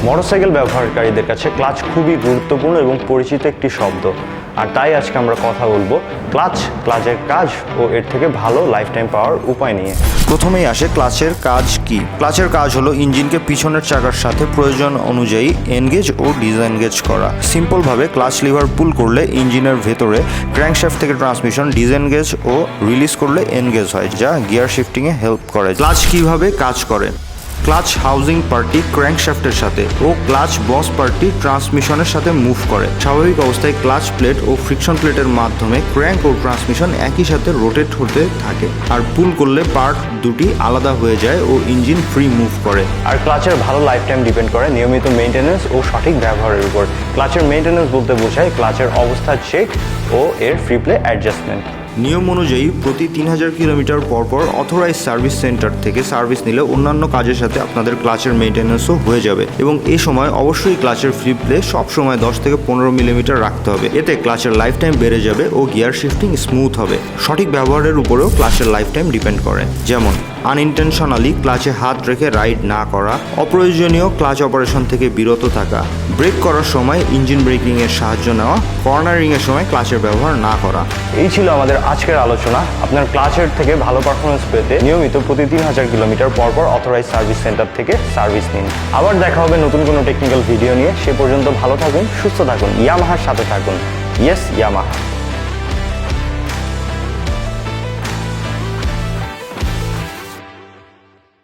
Motorcycle ব্যবহারকারীদের কাছে clutch খুবই গুরুত্বপূর্ণ এবং পরিচিত একটি শব্দ, আর তাই আজকে আমরা কথা বলবো ক্লাচের কাজ ও এর থেকে ভালো লাইফ টাইম পাওয়ার উপায় নিয়ে। প্রথমেই আসে ক্লাচের কাজ কি। ক্লাচের কাজ হলো ইঞ্জিনকে পিছনের চাকার সাথে প্রয়োজন অনুযায়ী এনগেজ ও ডিসএনগেজ করা। সিম্পলভাবে ক্লাচ লিভার পুল করলে ইঞ্জিনের ভেতরে ক্র্যাঙ্কশ্যাফট থেকে ট্রান্সমিশন ডিসএনগেজ ও রিলিজ করলে এনগেজ হয়, যা গিয়ার শিফটিংয়ে হেল্প করে। ক্লাচ কিভাবে কাজ করে? ক্লাচ হাউজিং পার্টটি ক্র্যাঙ্কশ্যাফটের সাথে ও ক্লাচ বস পার্টটি ট্রান্সমিশনের সাথে মুভ করে। স্বাভাবিক অবস্থায় ক্লাচ প্লেট ও ফ্রিকশন প্লেটের মাধ্যমে ক্র্যাঙ্ক ও ট্রান্সমিশন একই সাথে রোটেট হতে থাকে, আর পুল করলে পার্ট দুটি আলাদা হয়ে যায় ও ইঞ্জিন ফ্রি মুভ করে। আর ক্লাচের ভালো লাইফ টাইম ডিপেন্ড করে নিয়মিত মেইনটেনেন্স ও সঠিক ব্যবহারের উপর। ক্লাচের মেইনটেনেন্স বলতে বোঝায় ক্লাচের অবস্থা চেক ও এর ফ্রি প্লে অ্যাডজাস্টমেন্ট। নিয়ম অনুযায়ী প্রতি 3000 কিলোমিটার পর অথরাইজ সার্ভিস সেন্টার থেকে সার্ভিস নিলে অন্যান্য কাজের সাথে আপনাদের ক্লাচের মেইনটেনেন্সও হয়ে যাবে, এবং এই সময় অবশ্যই ক্লাচের ফ্রি প্লে সবসময় 10 থেকে 15 মিলিমিটার রাখতে হবে। এতে ক্লাচের লাইফ টাইম বেড়ে যাবে ও গিয়ার শিফটিং স্মুথ হবে। সঠিক ব্যবহারের উপরেও ক্লাচের লাইফ টাইম ডিপেন্ড করে, যেমন আনইনটেনশনালি ক্লাচে হাত রেখে রাইড না করা, অপ্রয়োজনীয় ক্লাচ অপারেশন থেকে বিরত থাকা, ব্রেক করার সময় ইঞ্জিন ব্রেকিংয়ের সাহায্য নেওয়া, কর্নারিংয়ের সময় ক্লাচের ব্যবহার না করা। এই ছিল আমাদের আজকের আলোচনা। আপনার ক্লাচের থেকে ভালো পারফরমেন্স পেতে নিয়মিত প্রতি 3000 কিলোমিটার পর অথরাইজ সার্ভিস সেন্টার থেকে সার্ভিস নিন। আবার দেখা হবে নতুন কোনো টেকনিক্যাল ভিডিও নিয়ে। সে পর্যন্ত ভালো থাকুন, সুস্থ থাকুন, ইয়ামাহার সাথে থাকুন। Yes, Yamaha.